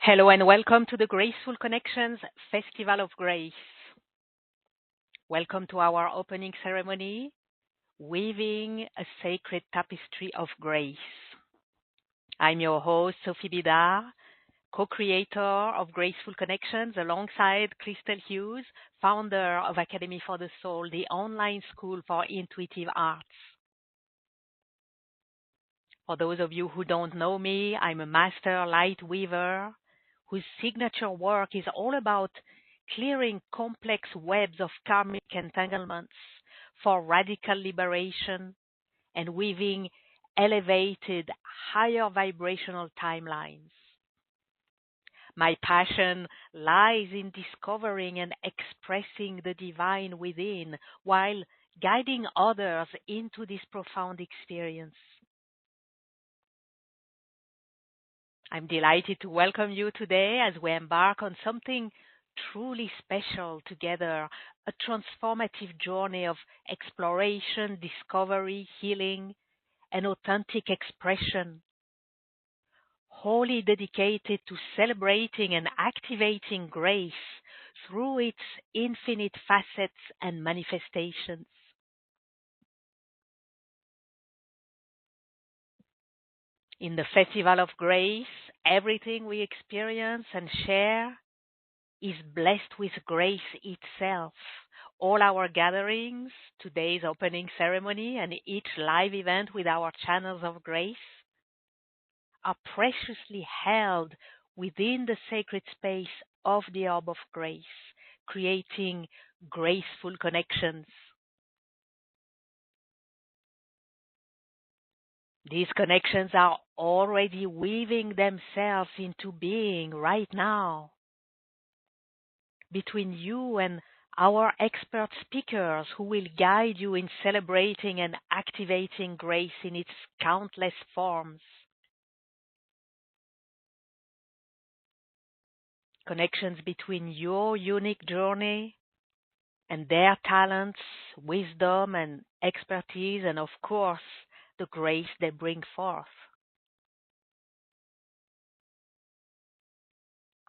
Hello and welcome to the Graceful Connections Festival of Grace. Welcome to our opening ceremony, Weaving a Sacred Tapestry of Grace. I'm your host, Sophie Bidar, co-creator of Graceful Connections alongside Christel Hughes, founder of Academy for the Soul, the online school for intuitive arts. For those of you who don't know me, I'm a master light weaver whose signature work is all about clearing complex webs of karmic entanglements for radical liberation and weaving elevated, higher vibrational timelines. My passion lies in discovering and expressing the divine within while guiding others into this profound experience. I'm delighted to welcome you today as we embark on something truly special together, a transformative journey of exploration, discovery, healing, and authentic expression, wholly dedicated to celebrating and activating grace through its infinite facets and manifestations. In the Festival of Grace, everything we experience and share is blessed with grace itself. All our gatherings, today's opening ceremony, and each live event with our channels of grace are preciously held within the sacred space of the orb of grace, creating graceful connections. These connections are already weaving themselves into being right now between you and our expert speakers who will guide you in celebrating and activating grace in its countless forms. Connections between your unique journey and their talents, wisdom, and expertise, and of course, the grace they bring forth.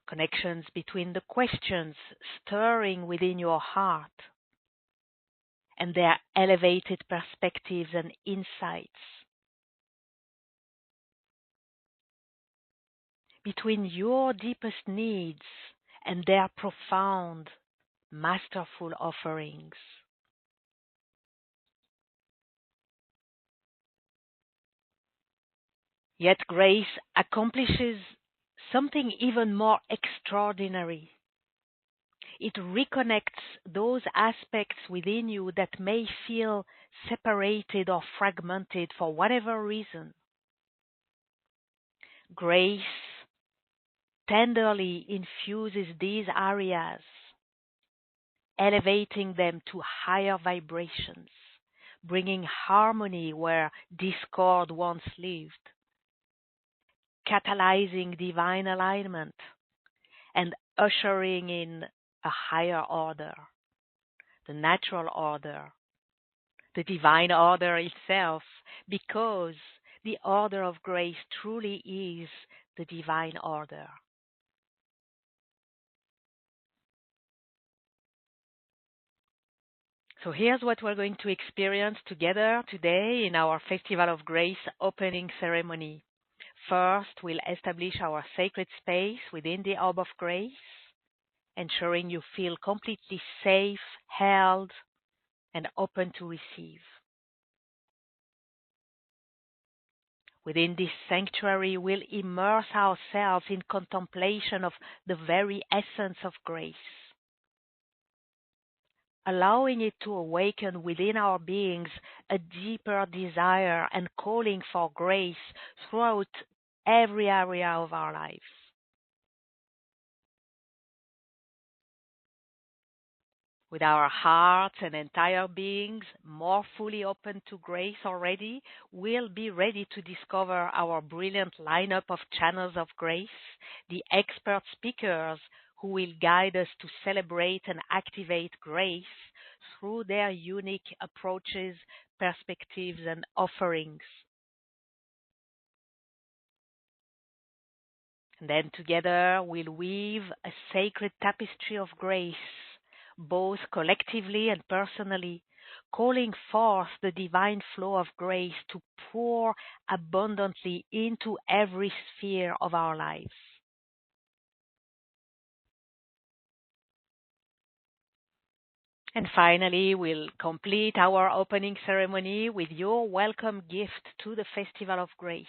Connections between the questions stirring within your heart and their elevated perspectives and insights. Between your deepest needs and their profound, masterful offerings. Yet grace accomplishes something even more extraordinary. It reconnects those aspects within you that may feel separated or fragmented for whatever reason. Grace tenderly infuses these areas, elevating them to higher vibrations, bringing harmony where discord once lived, catalyzing divine alignment, and ushering in a higher order, the natural order, the divine order itself, because the order of grace truly is the divine order. So here's what we're going to experience together today in our Festival of Grace opening ceremony. First, we'll establish our sacred space within the orb of grace, ensuring you feel completely safe, held, and open to receive. Within this sanctuary, we'll immerse ourselves in contemplation of the very essence of grace, allowing it to awaken within our beings a deeper desire and calling for grace throughout every area of our lives. With our hearts and entire beings more fully open to grace already, we'll be ready to discover our brilliant lineup of channels of grace, the expert speakers who will guide us to celebrate and activate grace through their unique approaches, perspectives, and offerings. And then together we'll weave a sacred tapestry of grace, both collectively and personally, calling forth the divine flow of grace to pour abundantly into every sphere of our lives. And finally, we'll complete our opening ceremony with your welcome gift to the Festival of Grace.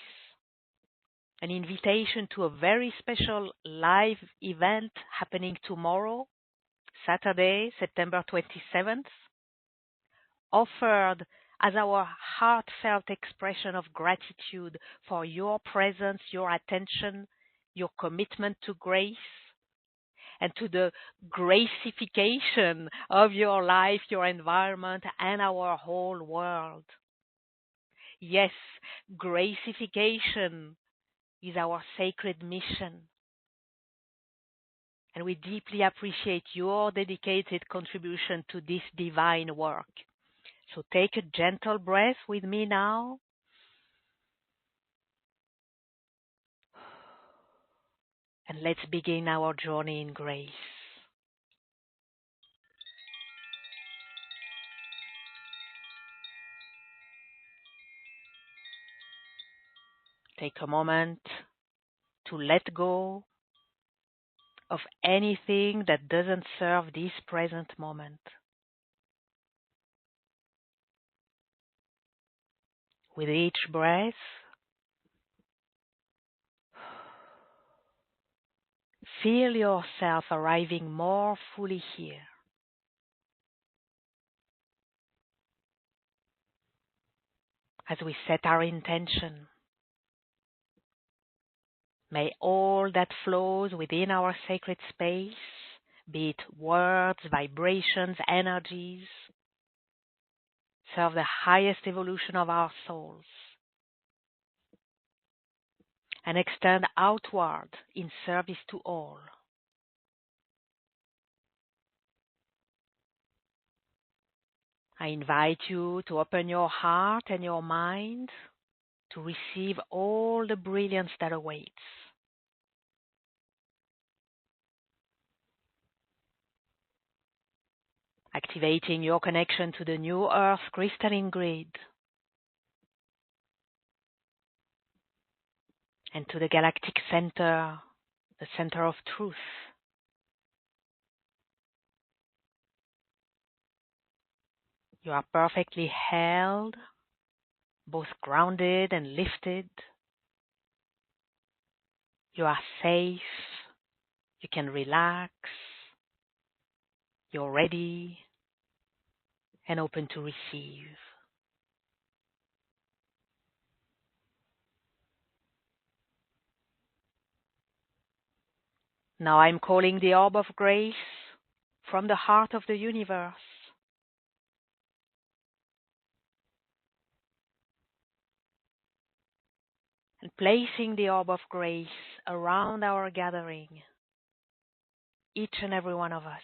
An invitation to a very special live event happening tomorrow, Saturday, September 27th, offered as our heartfelt expression of gratitude for your presence, your attention, your commitment to grace, and to the gracification of your life, your environment, and our whole world. Yes, gracification is our sacred mission. And we deeply appreciate your dedicated contribution to this divine work. So take a gentle breath with me now. And let's begin our journey in grace. Take a moment to let go of anything that doesn't serve this present moment. With each breath, feel yourself arriving more fully here. As we set our intention, may all that flows within our sacred space, be it words, vibrations, energies, serve the highest evolution of our souls and extend outward in service to all. I invite you to open your heart and your mind to receive all the brilliance that awaits. Activating your connection to the new Earth crystalline grid and to the galactic center, the center of truth. You are perfectly held, both grounded and lifted. You are safe. You can relax. You're ready and open to receive. Now I'm calling the orb of grace from the heart of the universe. And placing the orb of grace around our gathering, each and every one of us.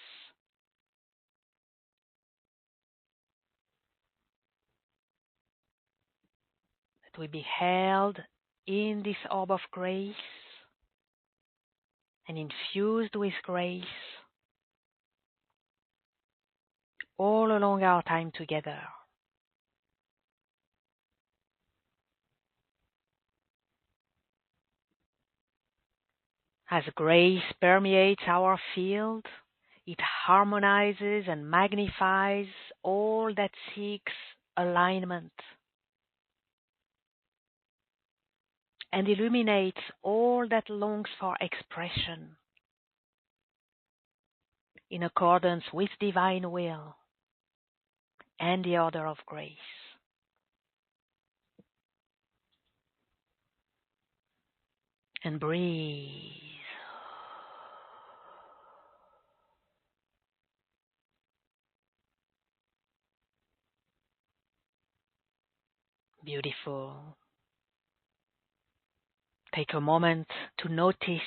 That we be held in this orb of grace and infused with grace all along our time together. As grace permeates our field, it harmonizes and magnifies all that seeks alignment and illuminates all that longs for expression in accordance with divine will and the order of grace. And breathe. Beautiful. Take a moment to notice,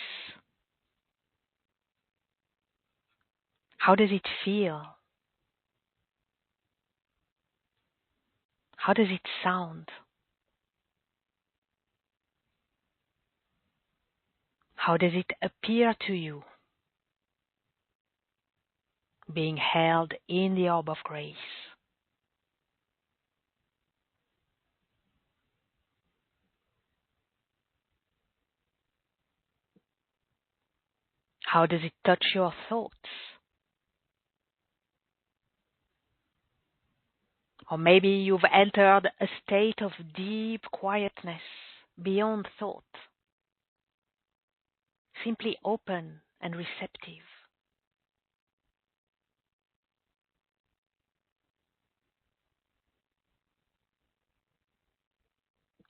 how does it feel? How does it sound? How does it appear to you, being held in the orb of grace? How does it touch your thoughts? Or maybe you've entered a state of deep quietness beyond thought, simply open and receptive.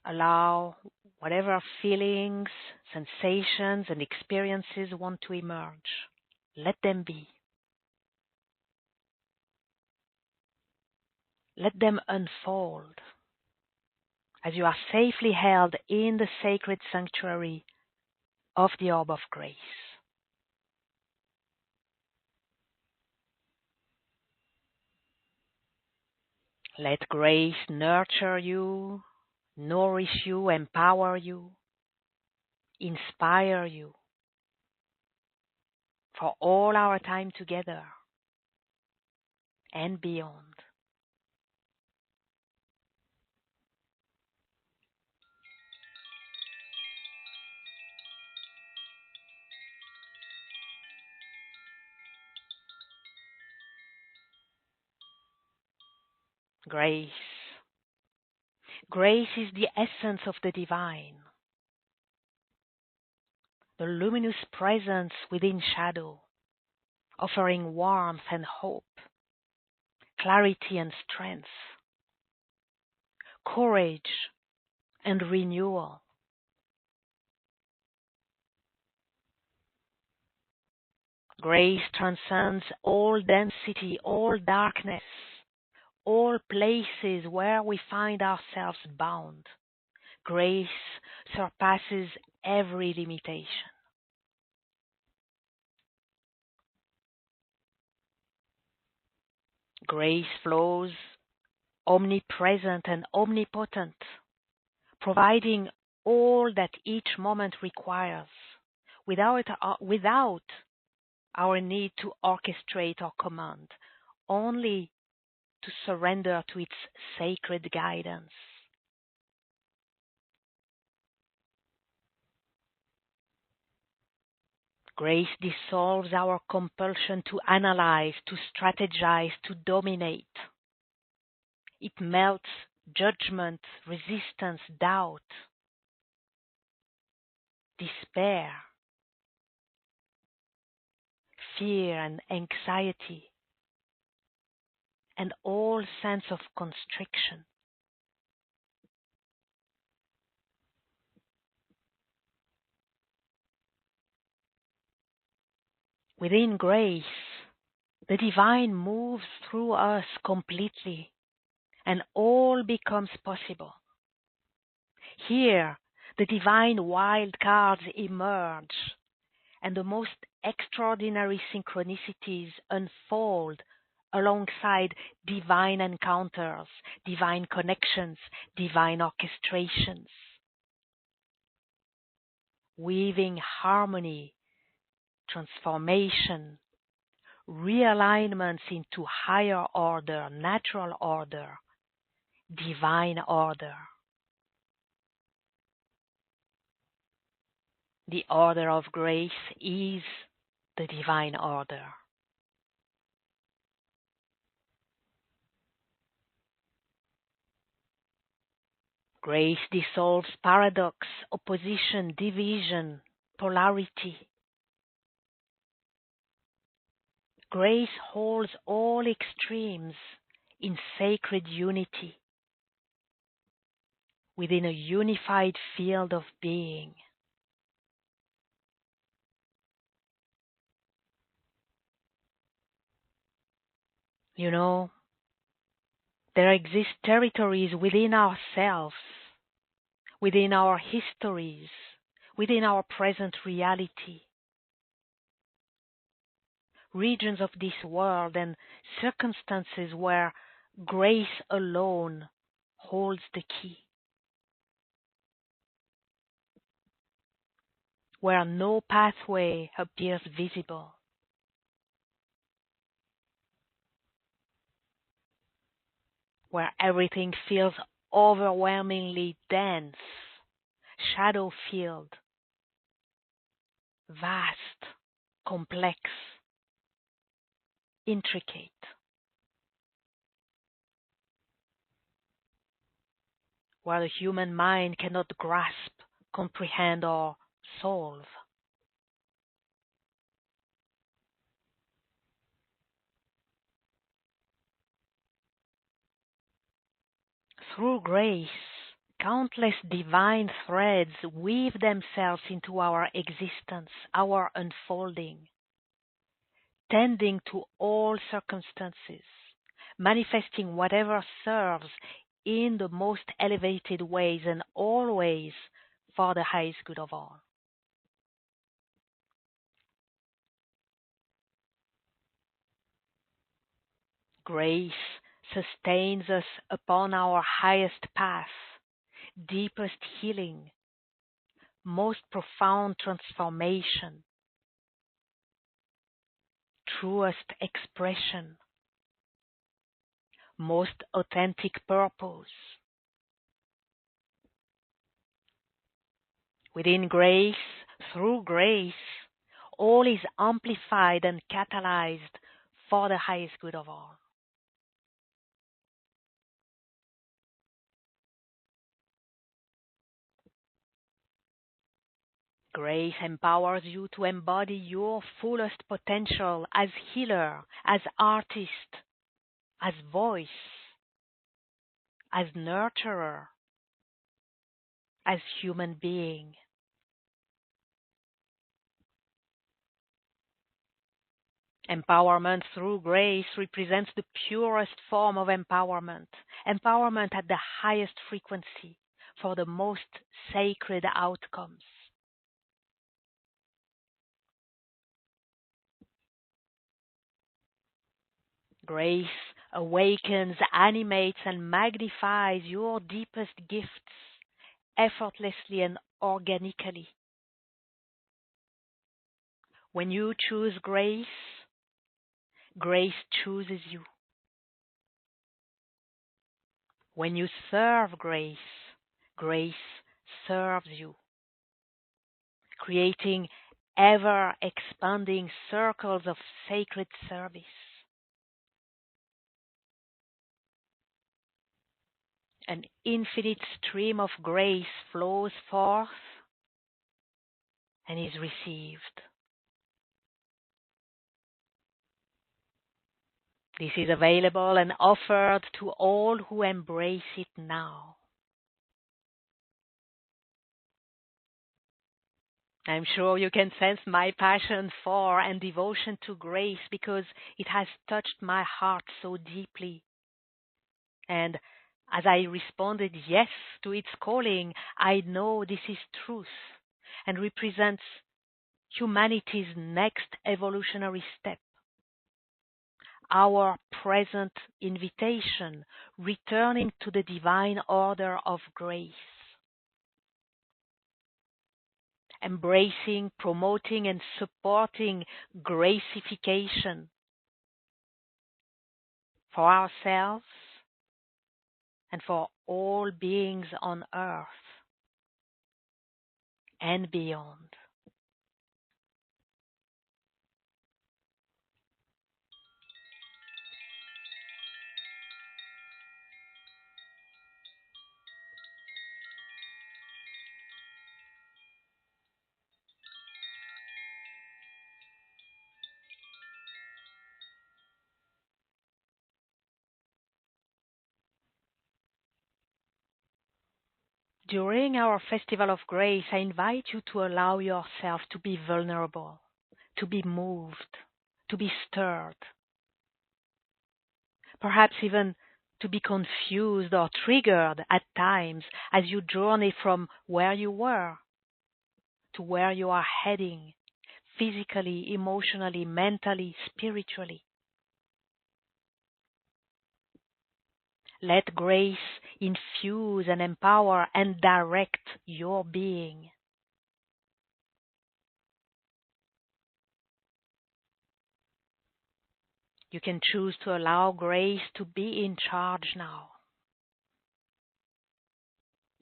Allow whatever feelings, sensations, and experiences want to emerge. Let them be. Let them unfold as you are safely held in the sacred sanctuary of the orb of grace. Let grace nurture you, nourish you, empower you, inspire you for all our time together and beyond. Grace. Grace is the essence of the divine, the luminous presence within shadow, offering warmth and hope, clarity and strength, courage and renewal. Grace transcends all density, all darkness, all places where we find ourselves bound. Grace surpasses every limitation. Grace flows omnipresent and omnipotent, providing all that each moment requires without our need to orchestrate or command, only to surrender to its sacred guidance. Grace dissolves our compulsion to analyze, to strategize, to dominate. It melts judgment, resistance, doubt, despair, fear and anxiety, and all sense of constriction. Within grace, the divine moves through us completely, and all becomes possible. Here, the divine wild cards emerge, and the most extraordinary synchronicities unfold alongside divine encounters, divine connections, divine orchestrations, weaving harmony, transformation, realignments into higher order, natural order, divine order. The order of grace is the divine order. Grace dissolves paradox, opposition, division, polarity. Grace holds all extremes in sacred unity within a unified field of being. You know, there exist territories within ourselves, within our histories, within our present reality, regions of this world and circumstances where grace alone holds the key, where no pathway appears visible, where everything feels overwhelmingly dense, shadow-filled, vast, complex, intricate, where the human mind cannot grasp, comprehend, or solve. Through grace, countless divine threads weave themselves into our existence, our unfolding, tending to all circumstances, manifesting whatever serves in the most elevated ways and always for the highest good of all. Grace sustains us upon our highest path, deepest healing, most profound transformation, truest expression, most authentic purpose. Within grace, through grace, all is amplified and catalyzed for the highest good of all. Grace empowers you to embody your fullest potential as healer, as artist, as voice, as nurturer, as human being. Empowerment through grace represents the purest form of empowerment, empowerment at the highest frequency for the most sacred outcomes. Grace awakens, animates, and magnifies your deepest gifts effortlessly and organically. When you choose grace, grace chooses you. When you serve grace, grace serves you, creating ever expanding circles of sacred service. An infinite stream of grace flows forth and is received. This is available and offered to all who embrace it now. I'm sure you can sense my passion for and devotion to grace because it has touched my heart so deeply. And as I responded yes to its calling, I know this is truth and represents humanity's next evolutionary step. Our present invitation, returning to the divine order of grace. Embracing, promoting, and supporting gracification for ourselves and for all beings on earth and beyond. During our Festival of Grace, I invite you to allow yourself to be vulnerable, to be moved, to be stirred, perhaps even to be confused or triggered at times as you journey from where you were to where you are heading, physically, emotionally, mentally, spiritually. Let grace infuse and empower and direct your being. You can choose to allow grace to be in charge now.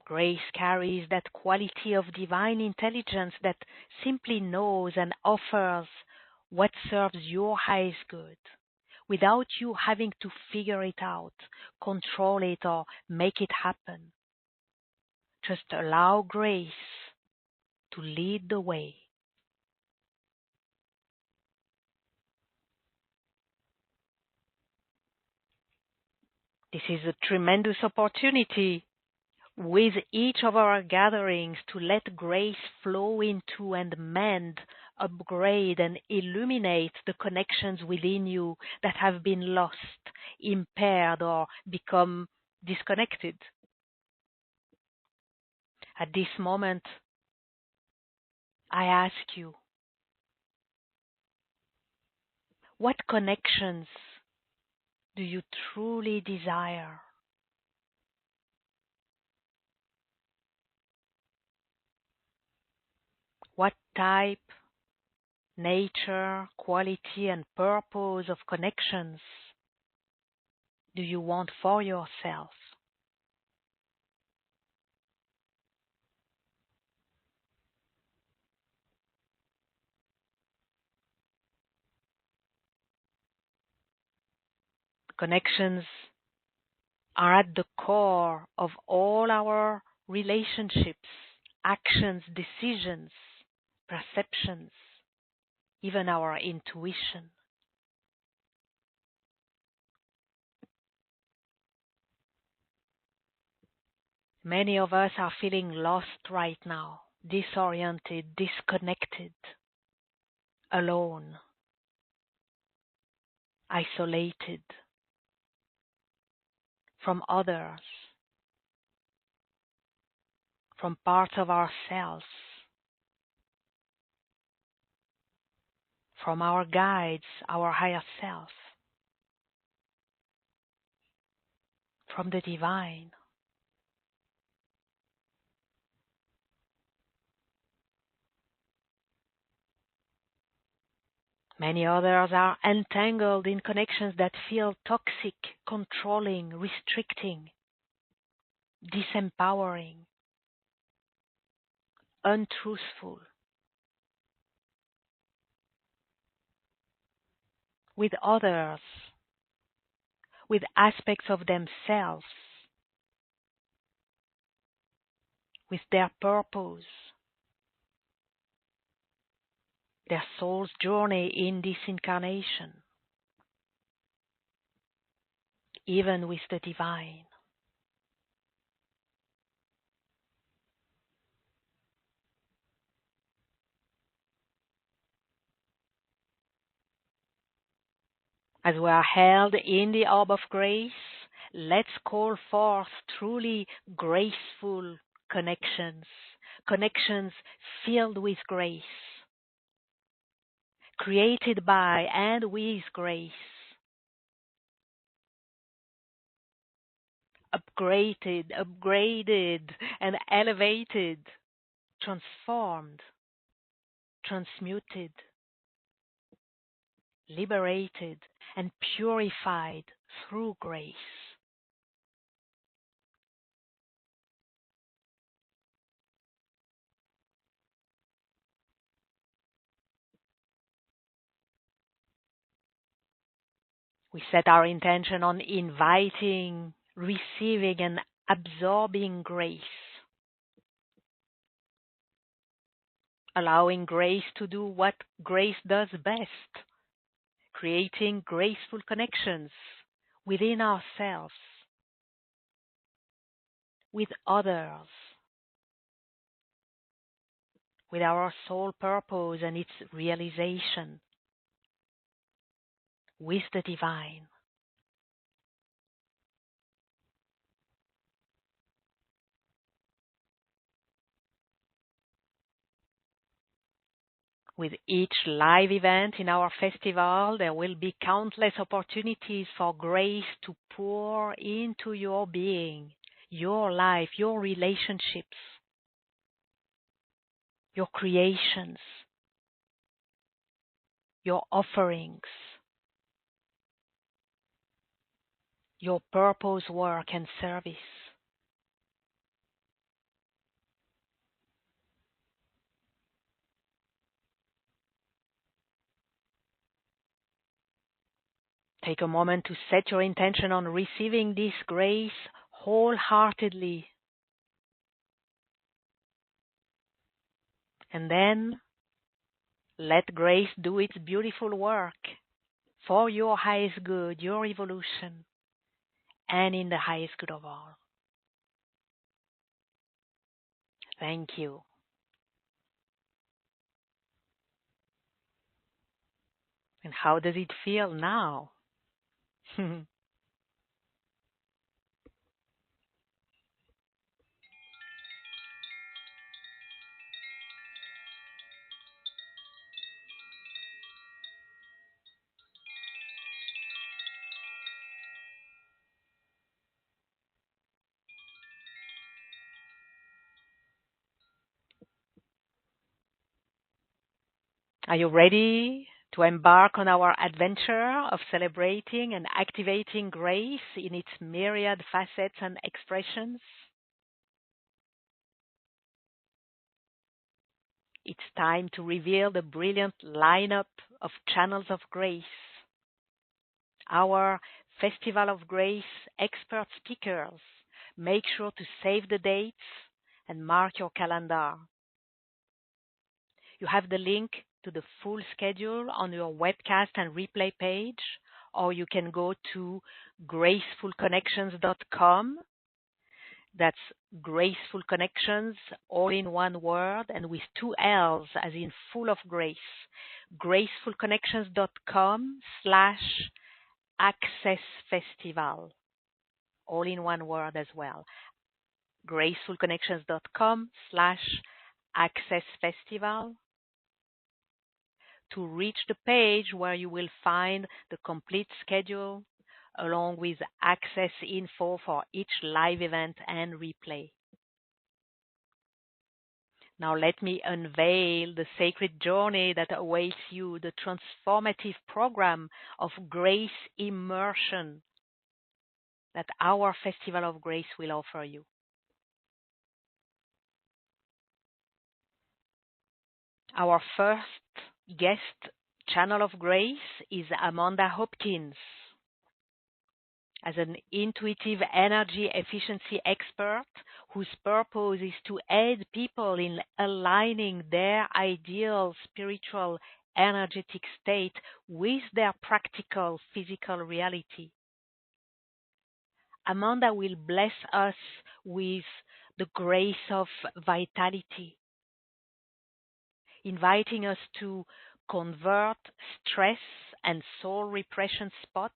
Grace carries that quality of divine intelligence that simply knows and offers what serves your highest good without you having to figure it out, control it, or make it happen. Just allow grace to lead the way. This is a tremendous opportunity with each of our gatherings to let grace flow into and mend, upgrade, and illuminate the connections within you that have been lost, impaired, or become disconnected. At this moment, I ask you, what connections do you truly desire? What type, nature, quality, and purpose of connections do you want for yourself? Connections are at the core of all our relationships, actions, decisions, perceptions, even our intuition. Many of us are feeling lost right now, disoriented, disconnected, alone, isolated from others, from parts of ourselves, from our guides, our higher self, from the divine. Many others are entangled in connections that feel toxic, controlling, restricting, disempowering, untruthful, with others, with aspects of themselves, with their purpose, their soul's journey in this incarnation, even with the divine. As we are held in the orb of grace, let's call forth truly graceful connections, connections filled with grace, created by and with grace, upgraded, and elevated, transformed, transmuted, liberated, and purified through grace. We set our intention on inviting, receiving, and absorbing grace, allowing grace to do what grace does best, creating graceful connections within ourselves, with others, with our soul purpose and its realization, with the divine. With each live event in our festival, there will be countless opportunities for grace to pour into your being, your life, your relationships, your creations, your offerings, your purpose, work, and service. Take a moment to set your intention on receiving this grace wholeheartedly. And then let grace do its beautiful work for your highest good, your evolution, and in the highest good of all. Thank you. And how does it feel now? Are you ready to embark on our adventure of celebrating and activating grace in its myriad facets and expressions? It's time to reveal the brilliant lineup of channels of grace. Our Festival of Grace expert speakers. Make sure to save the dates and mark your calendar. You have the link to the full schedule on your webcast and replay page, or you can go to gracefulconnections.com. That's Graceful Connections, all in one word and with two L's, as in full of grace. gracefulconnections.com/Access Festival, all in one word as well. gracefulconnections.com/Access Festival. To reach the page where you will find the complete schedule along with access info for each live event and replay. Now let me unveil the sacred journey that awaits you, the transformative program of grace immersion that our Festival of Grace will offer you. Our first guest channel of grace is Amanda Hopkins. As an intuitive energy efficiency expert whose purpose is to aid people in aligning their ideal spiritual energetic state with their practical physical reality. Amanda will bless us with the grace of vitality, inviting us to convert stress and soul repression spots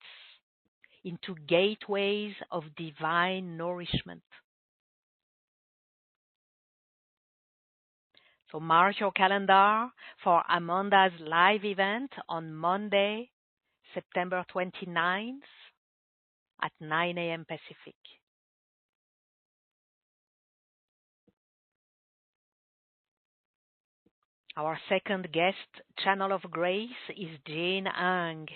into gateways of divine nourishment. So mark your calendar for Amanda's live event on Monday, September 29th at 9 a.m. Pacific. Our second guest channel of grace is Jane Ang.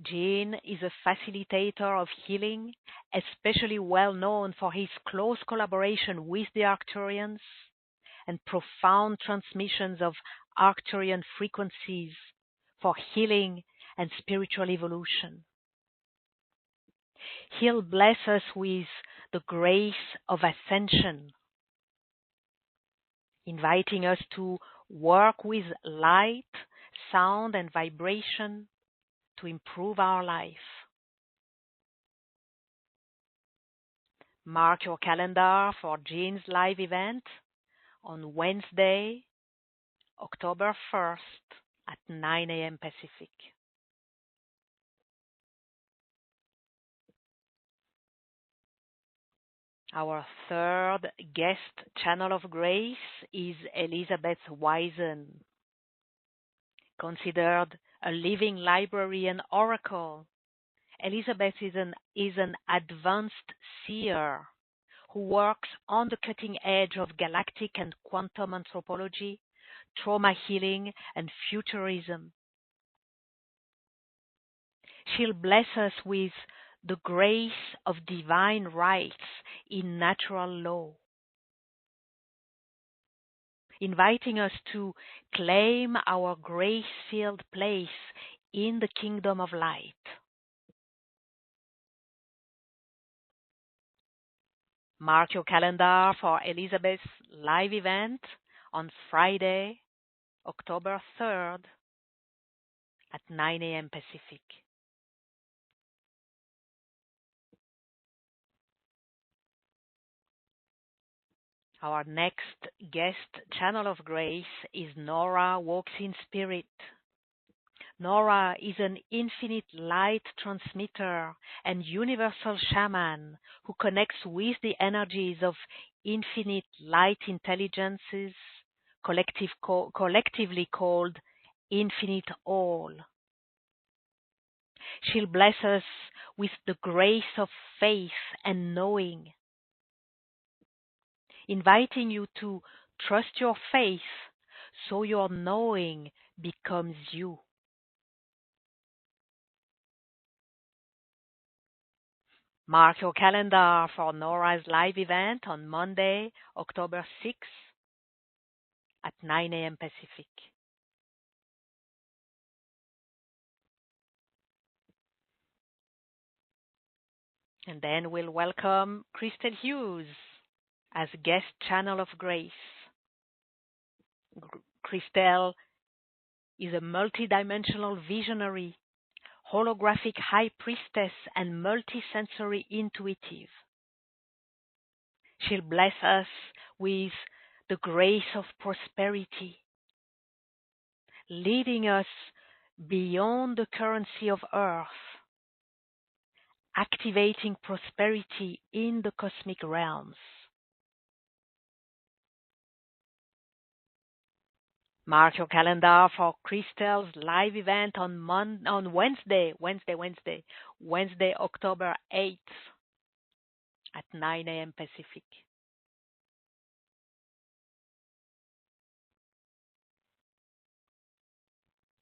Jane is a facilitator of healing, especially well known for his close collaboration with the Arcturians and profound transmissions of Arcturian frequencies for healing and spiritual evolution. He'll bless us with the grace of ascension, inviting us to work with light, sound, and vibration to improve our life. Mark your calendar for Jean's live event on Wednesday, October 1st at 9 a.m. Pacific. Our third guest channel of grace is Elizabeth Wisen. Considered a living library and oracle, Elizabeth is an advanced seer who works on the cutting edge of galactic and quantum anthropology, trauma healing, and futurism. She'll bless us with the grace of divine rights in natural law, inviting us to claim our grace-filled place in the kingdom of light. Mark your calendar for Elizabeth's live event on Friday, October 3rd at 9 a.m. Pacific. Our next guest channel of grace is Nora Walks in Spirit. Nora is an infinite light transmitter and universal shaman who connects with the energies of infinite light intelligences, collectively called Infinite All. She'll bless us with the grace of faith and knowing, inviting you to trust your faith so your knowing becomes you. Mark your calendar for Nora's live event on Monday, October 6th at 9 a.m. Pacific. And then we'll welcome Christel Hughes as guest channel of grace. Christel is a multidimensional visionary, holographic high priestess, and multisensory intuitive. She'll bless us with the grace of prosperity, leading us beyond the currency of earth, activating prosperity in the cosmic realms. Mark your calendar for Christel's live event on Wednesday, October 8th at 9 a.m. Pacific.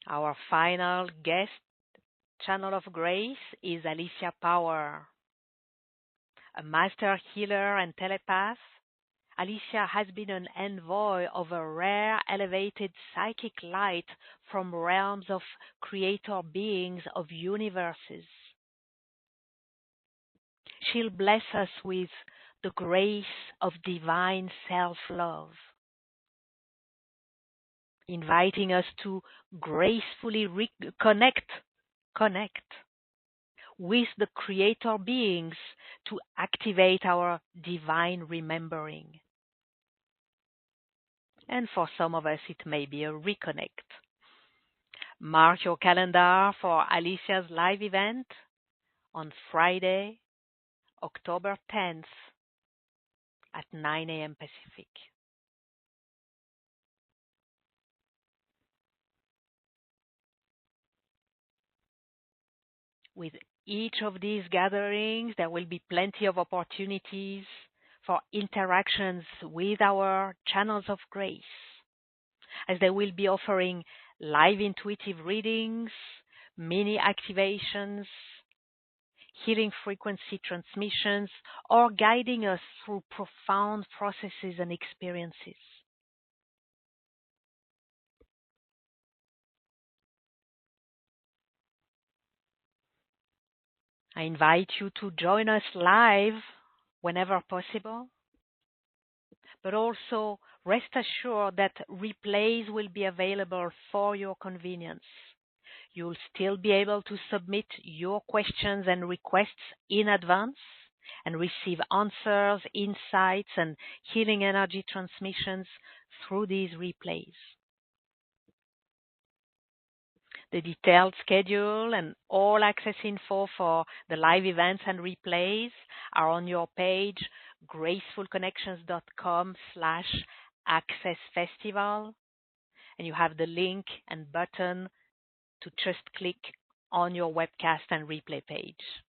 Our final guest channel of grace is Alicia Power. A master healer and telepath, Alicia has been an envoy of a rare elevated psychic light from realms of creator beings of universes. She'll bless us with the grace of divine self-love, inviting us to gracefully connect with the creator beings to activate our divine remembering. And for some of us, it may be a reconnect. Mark your calendar for Alicia's live event on Friday, October 10th at 9 a.m. Pacific. With each of these gatherings, there will be plenty of opportunities for interactions with our channels of grace, as they will be offering live intuitive readings, mini activations, healing frequency transmissions, or guiding us through profound processes and experiences. I invite you to join us live whenever possible, but also rest assured that replays will be available for your convenience. You'll still be able to submit your questions and requests in advance and receive answers, insights, and healing energy transmissions through these replays. The detailed schedule and all access info for the live events and replays are on your page, gracefulconnections.com/accessfestival, and you have the link and button to just click on your webcast and replay page.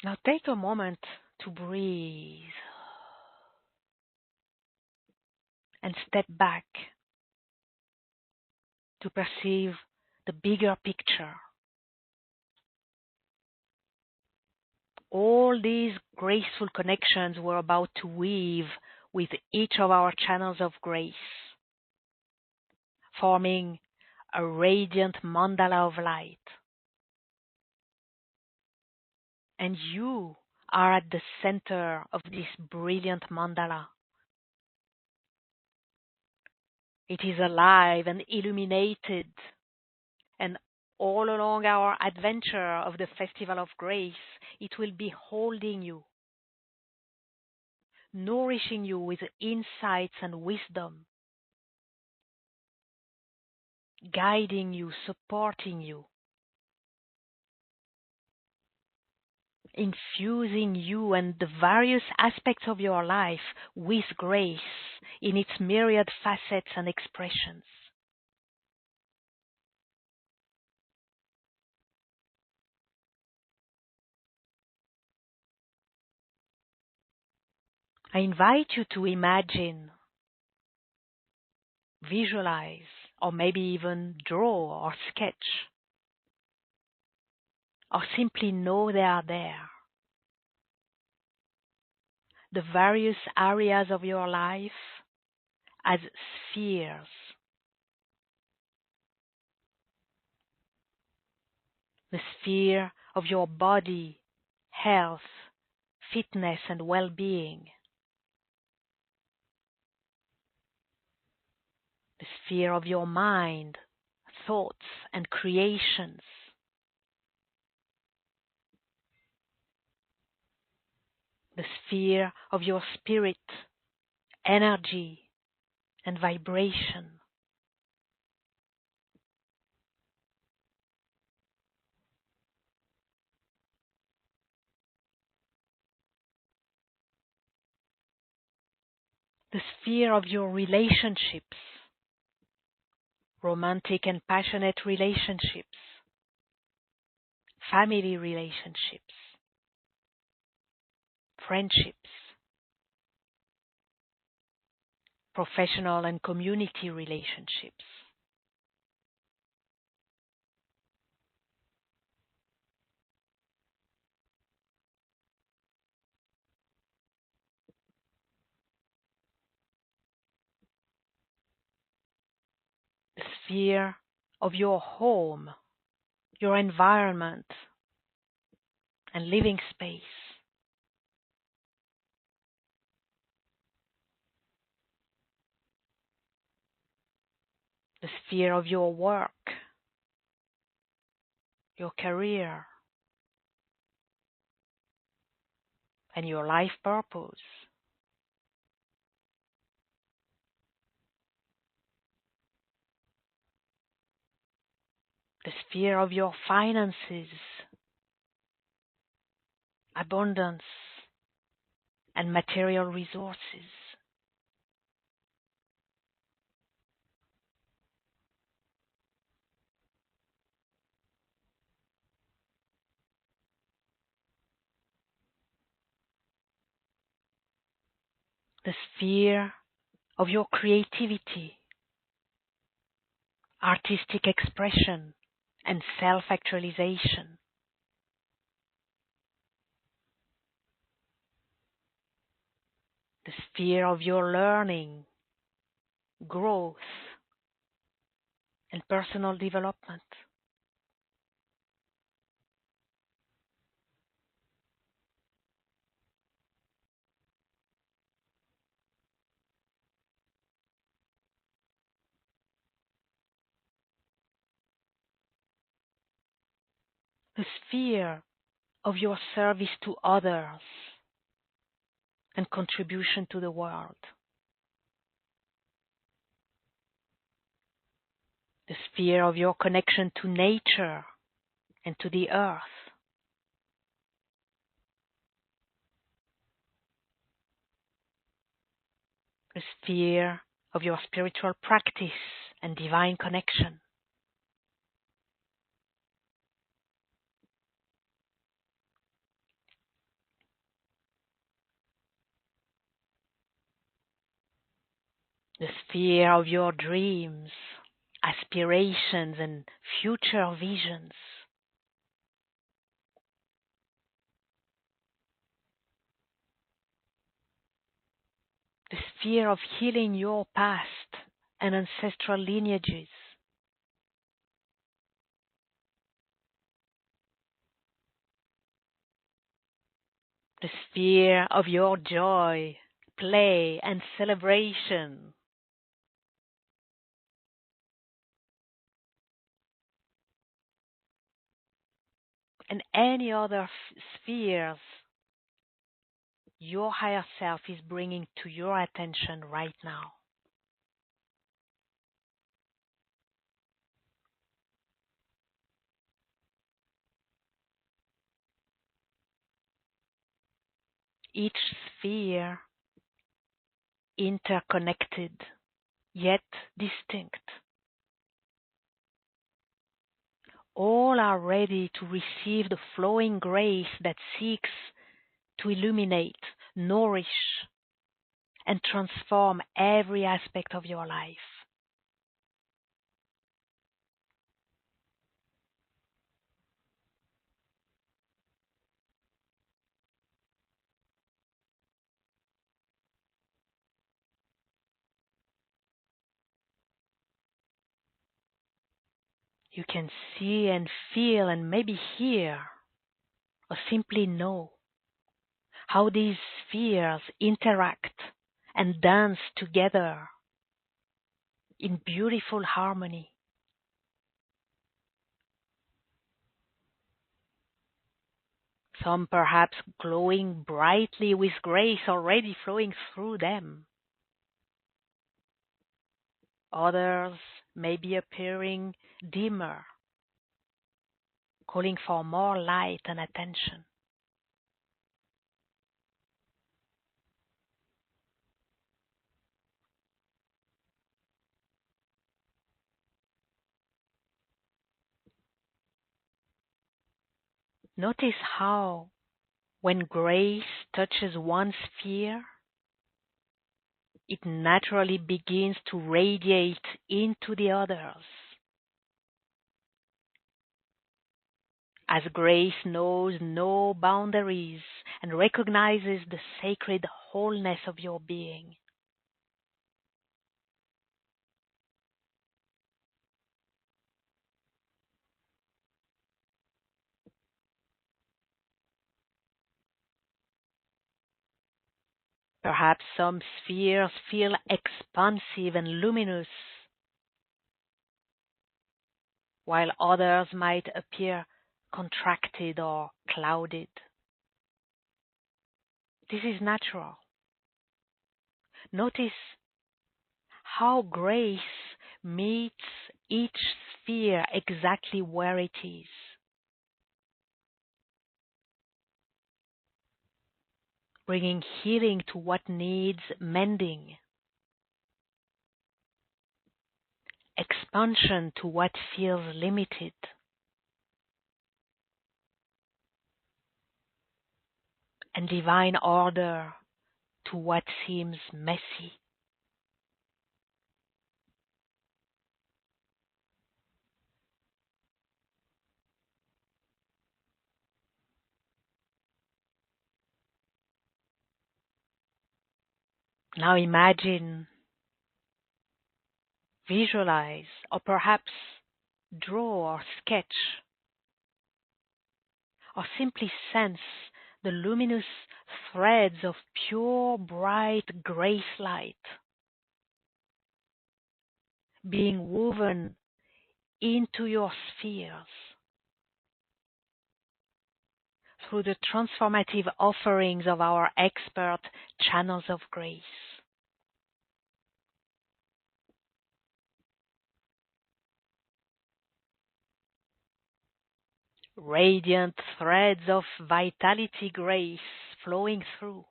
Now take a moment to breathe and step back to perceive the bigger picture. All these graceful connections we're about to weave with each of our channels of grace, forming a radiant mandala of light. And you are at the center of this brilliant mandala. It is alive and illuminated, and all along our adventure of the Festival of Grace, it will be holding you, nourishing you with insights and wisdom, guiding you, supporting you, infusing you and the various aspects of your life with grace in its myriad facets and expressions. I invite you to imagine, visualize, or maybe even draw or sketch, or simply know they are there. The various areas of your life as spheres. The sphere of your body, health, fitness, and well-being. The sphere of your mind, thoughts, and creations. The sphere of your spirit, energy, and vibration. The sphere of your relationships, romantic and passionate relationships, family relationships, friendships, professional and community relationships. The sphere of your home, your environment, and living space. The sphere of your work, your career, and your life purpose. The sphere of your finances, abundance, and material resources. The sphere of your creativity, artistic expression, and self-actualization. The sphere of your learning, growth, and personal development. The sphere of your service to others and contribution to the world. The sphere of your connection to nature and to the earth. The sphere of your spiritual practice and divine connection. the sphere of your dreams, aspirations, and future visions, the sphere of healing your past and ancestral lineages, the sphere of your joy, play, and celebration, and any other spheres your higher self is bringing to your attention right now. Each sphere interconnected, yet distinct. All are ready to receive the flowing grace that seeks to illuminate, nourish, and transform every aspect of your life. You can see and feel and maybe hear or simply know how these spheres interact and dance together in beautiful harmony. Some perhaps glowing brightly with grace already flowing through them. Others may be appearing dimmer, calling for more light and attention. Notice how, when grace touches one sphere, it naturally begins to radiate into the others. As grace knows no boundaries and recognizes the sacred wholeness of your being. Perhaps some spheres feel expansive and luminous, while others might appear contracted or clouded. This is natural. Notice how grace meets each sphere exactly where it is. Bringing healing to what needs mending, expansion to what feels limited, and divine order to what seems messy. Now imagine, visualize, or perhaps draw or sketch, or simply sense the luminous threads of pure, bright grace light being woven into your spheres through the transformative offerings of our expert channels of grace. Radiant threads of vitality grace flowing through.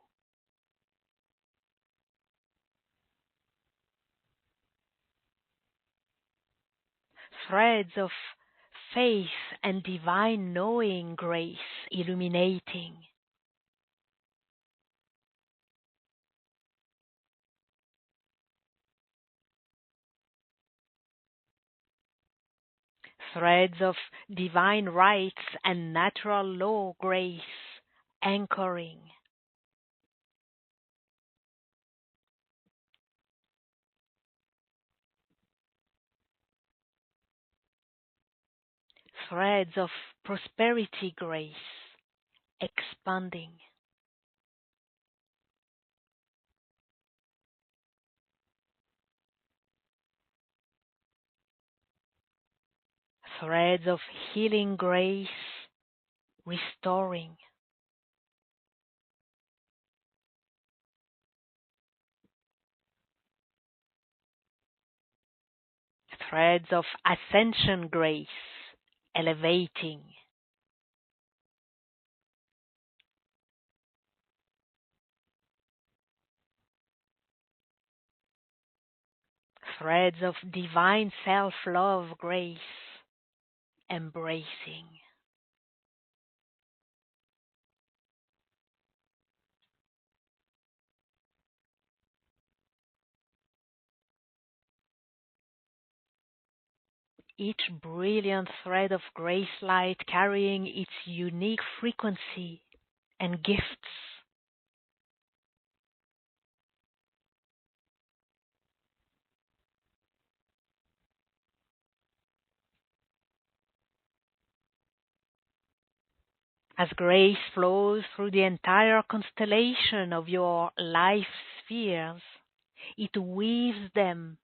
Threads of faith and divine knowing grace illuminating. threads of divine rights and natural law grace anchoring, threads of prosperity grace expanding, threads of healing grace restoring, threads of ascension grace elevating, threads of divine self-love grace embracing. Each brilliant thread of grace light carrying its unique frequency and gifts. As grace flows through the entire constellation of your life spheres, it weaves them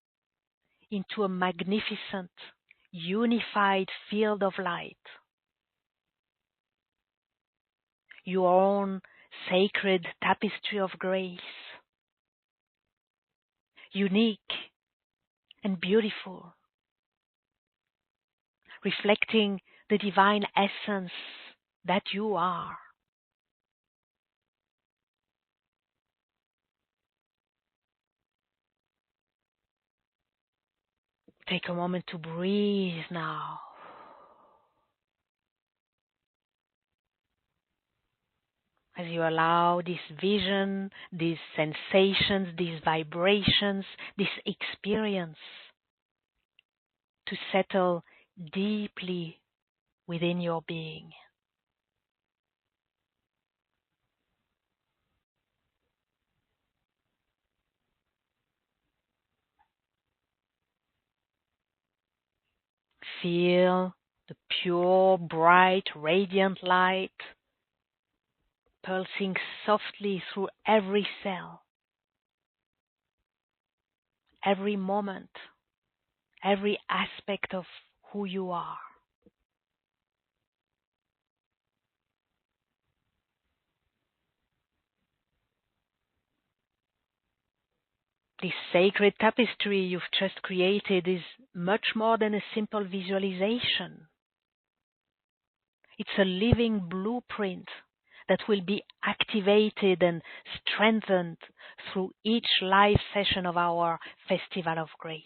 into a magnificent, unified field of light. Your own sacred tapestry of grace, unique and beautiful, reflecting the divine essence that you are. Take a moment to breathe now. As you allow this vision, these sensations, these vibrations, this experience to settle deeply within your being. Feel the pure, bright, radiant light pulsing softly through every cell, every moment, every aspect of who you are. This sacred tapestry you've just created is much more than a simple visualization. It's a living blueprint that will be activated and strengthened through each live session of our Festival of Grace.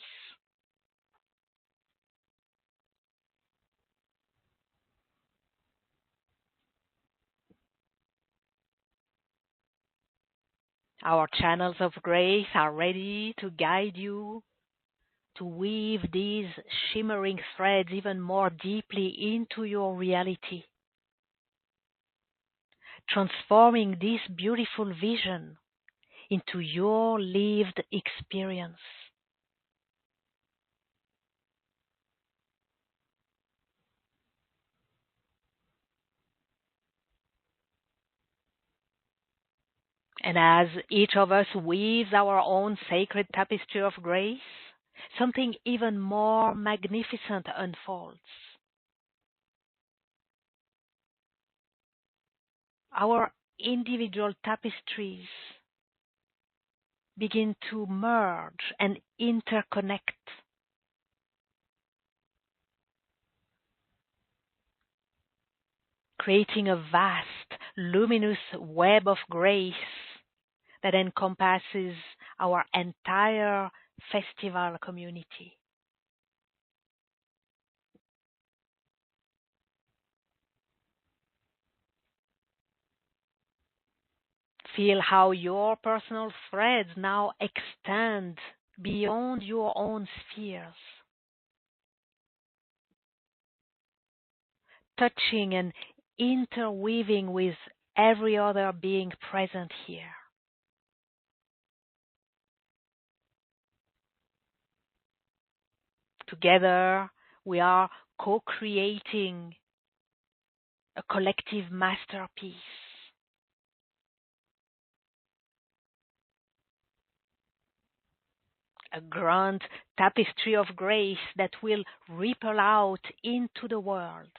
Our channels of grace are ready to guide you to weave these shimmering threads even more deeply into your reality, transforming this beautiful vision into your lived experience. And as each of us weaves our own sacred tapestry of grace, something even more magnificent unfolds. Our individual tapestries begin to merge and interconnect, creating a vast, luminous web of grace that encompasses our entire festival community. Feel how your personal threads now extend beyond your own spheres, touching and interweaving with every other being present here. Together, we are co-creating a collective masterpiece, a grand tapestry of grace that will ripple out into the world.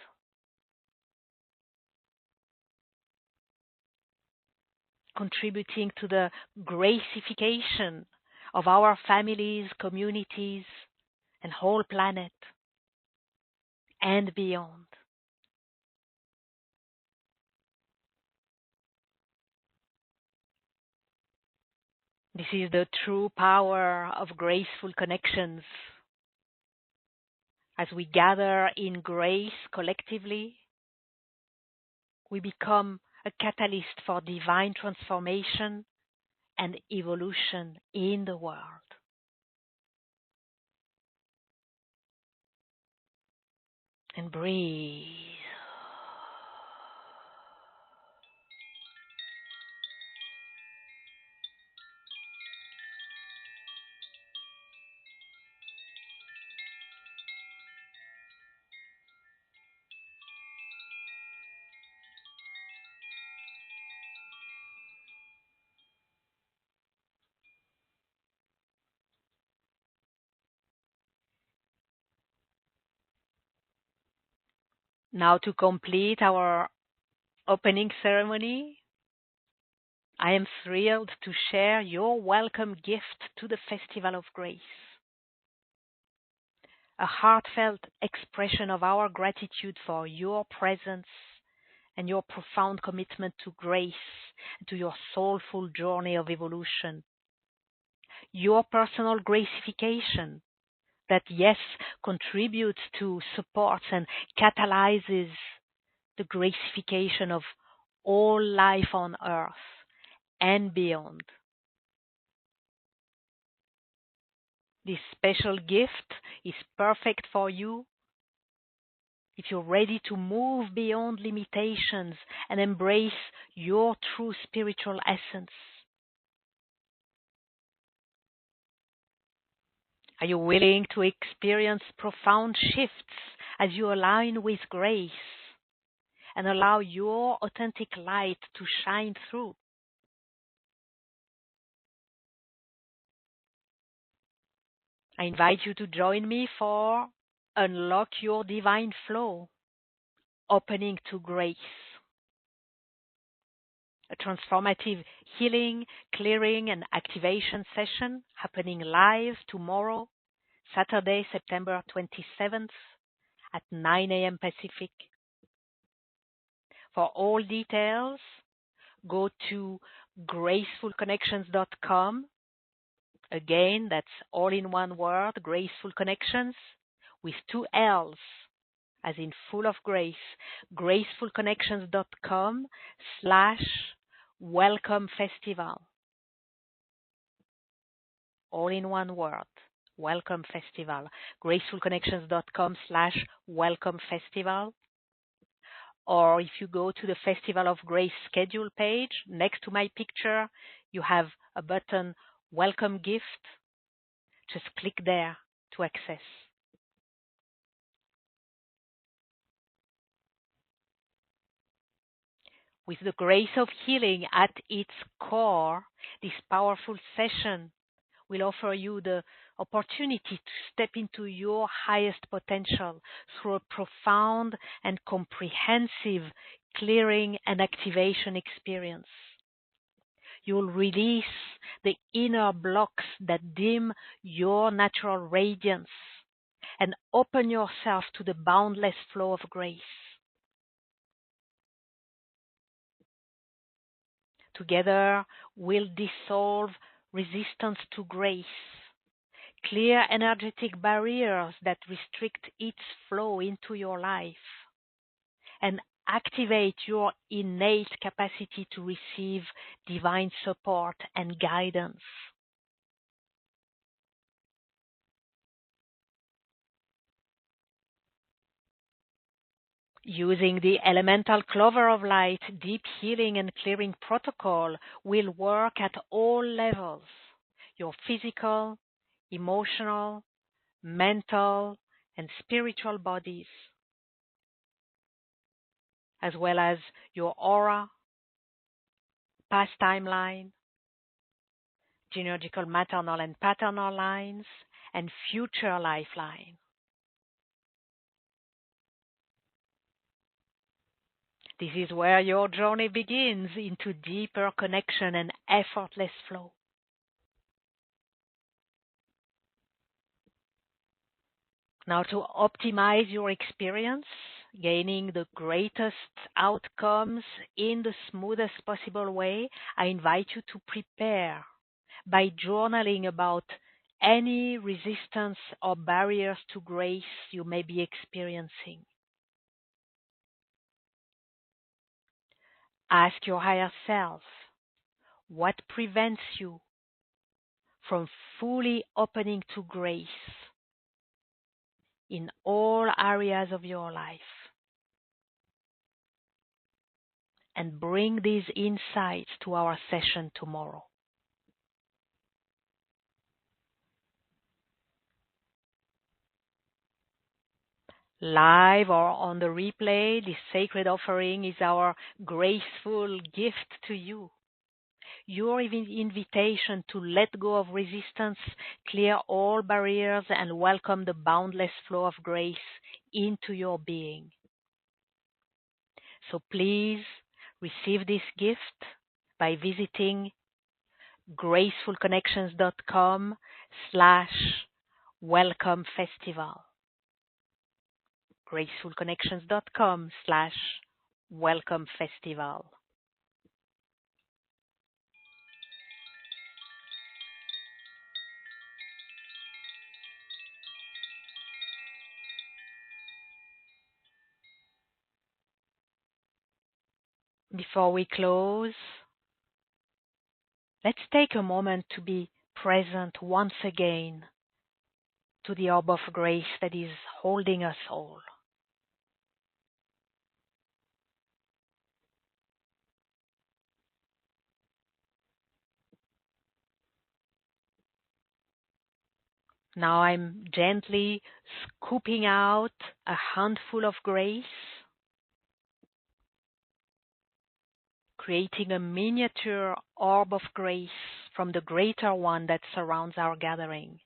Contributing to the gracification of our families, communities, and whole planet and beyond. This is the true power of graceful connections. As we gather in grace collectively, we become a catalyst for divine transformation and evolution in the world. And breathe. Now to complete our opening ceremony, I am thrilled to share your welcome gift to the Festival of Grace. A heartfelt expression of our gratitude for your presence and your profound commitment to grace and to your soulful journey of evolution. Your personal gracification that, yes, contributes to, supports, and catalyzes the gracification of all life on earth and beyond. This special gift is perfect for you if you're ready to move beyond limitations and embrace your true spiritual essence. Are you willing to experience profound shifts as you align with grace and allow your authentic light to shine through? I invite you to join me for Unlock Your Divine Flow, Opening to Grace, a transformative healing, clearing, and activation session happening live tomorrow, Saturday, September 27th at 9 a.m. Pacific. For all details, go to gracefulconnections.com. Again, that's all in one word, Graceful Connections, with 2 L's, as in full of grace, gracefulconnections.com/welcome festival. All in one word, welcome festival, gracefulconnections.com/welcome festival. Or if you go to the Festival of Grace schedule page, next to my picture, you have a button, Welcome Gift. Just click there to access. With the grace of healing at its core, this powerful session will offer you the opportunity to step into your highest potential through a profound and comprehensive clearing and activation experience. You'll release the inner blocks that dim your natural radiance and open yourself to the boundless flow of grace. Together, we'll dissolve resistance to grace, clear energetic barriers that restrict its flow into your life, and activate your innate capacity to receive divine support and guidance. Using the elemental clover of light, deep healing and clearing protocol will work at all levels: your physical, emotional, mental, and spiritual bodies, as well as your aura, past timeline, genealogical maternal and paternal lines, and future lifeline. This is where your journey begins into deeper connection and effortless flow. Now, to optimize your experience, gaining the greatest outcomes in the smoothest possible way, I invite you to prepare by journaling about any resistance or barriers to grace you may be experiencing. Ask your higher self, what prevents you from fully opening to grace in all areas of your life? And bring these insights to our session tomorrow. Live or on the replay, this sacred offering is our graceful gift to you. Your invitation to let go of resistance, clear all barriers, and welcome the boundless flow of grace into your being. So please receive this gift by visiting gracefulconnections.com/welcome festival. gracefulconnections.com/welcome festival. Before we close, let's take a moment to be present once again to the orb of grace that is holding us all. Now I'm gently scooping out a handful of grace, creating a miniature orb of grace from the greater one that surrounds our gathering.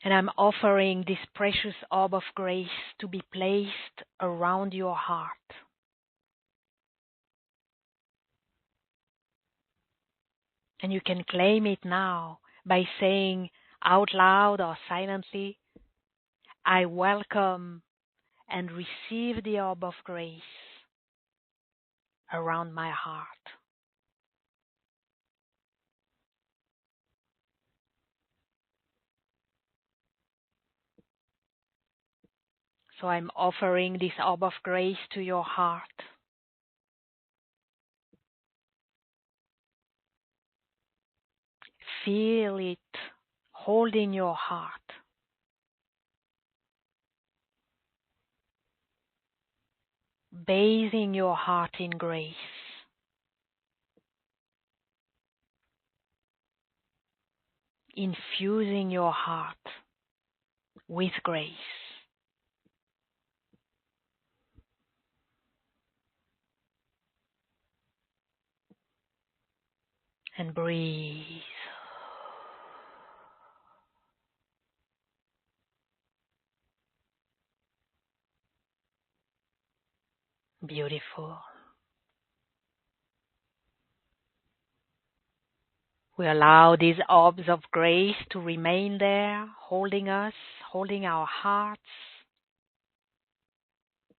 And I'm offering this precious orb of grace to be placed around your heart. And you can claim it now by saying out loud or silently, I welcome and receive the orb of grace around my heart. So I'm offering this orb of grace to your heart. Feel it holding your heart. Bathing your heart in grace. Infusing your heart with grace. And breathe. Beautiful. We allow these orbs of grace to remain there, holding us, holding our hearts,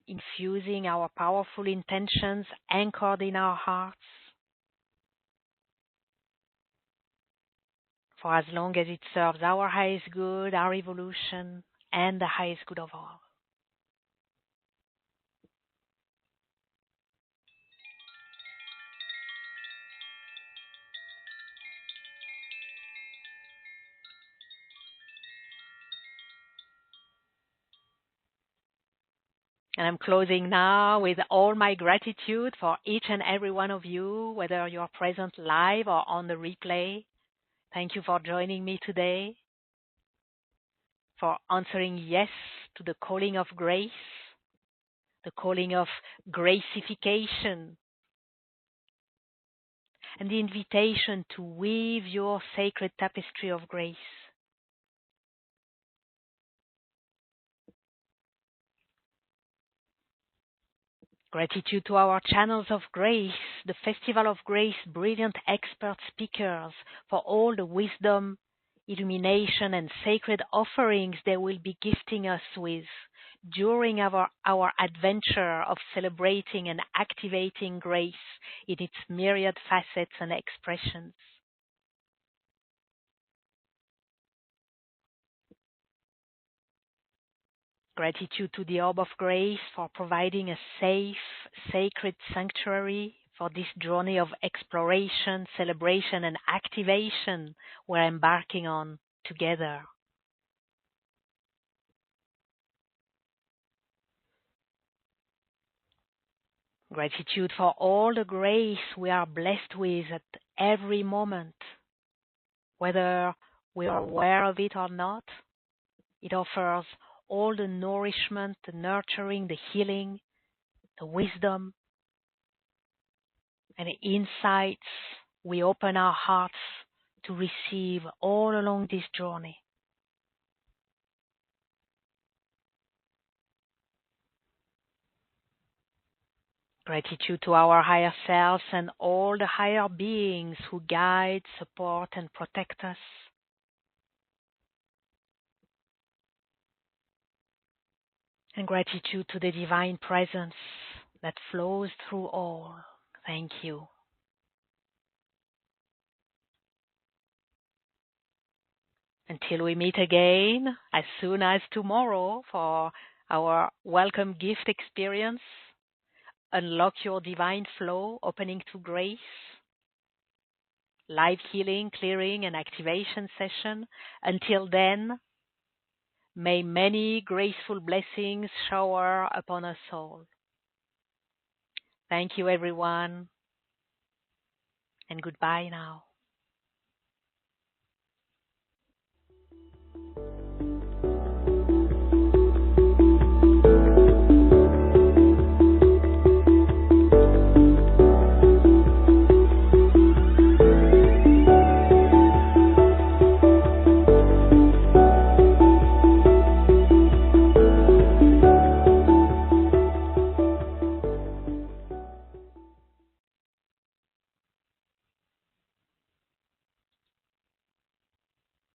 infusing our powerful intentions anchored in our hearts for as long as it serves our highest good, our evolution, and the highest good of all. And I'm closing now with all my gratitude for each and every one of you, whether you're present live or on the replay. Thank you for joining me today, for answering yes to the calling of grace, the calling of gracification, and the invitation to weave your sacred tapestry of grace. Gratitude to our channels of grace, the Festival of Grace, brilliant expert speakers for all the wisdom, illumination, and sacred offerings they will be gifting us with during our adventure of celebrating and activating grace in its myriad facets and expressions. Gratitude to the Orb of Grace for providing a safe, sacred sanctuary for this journey of exploration, celebration, and activation we're embarking on together. Gratitude for all the grace we are blessed with at every moment, whether we are aware of it or not. It offers all the nourishment, the nurturing, the healing, the wisdom, and the insights we open our hearts to receive all along this journey. Gratitude to our higher selves and all the higher beings who guide, support, and protect us. And gratitude to the divine presence that flows through all. Thank you. Until we meet again, as soon as tomorrow, for our welcome gift experience, Unlock Your Divine Flow, Opening to Grace, live healing, clearing, and activation session. Until then, may many graceful blessings shower upon us all. Thank you, everyone, and goodbye now.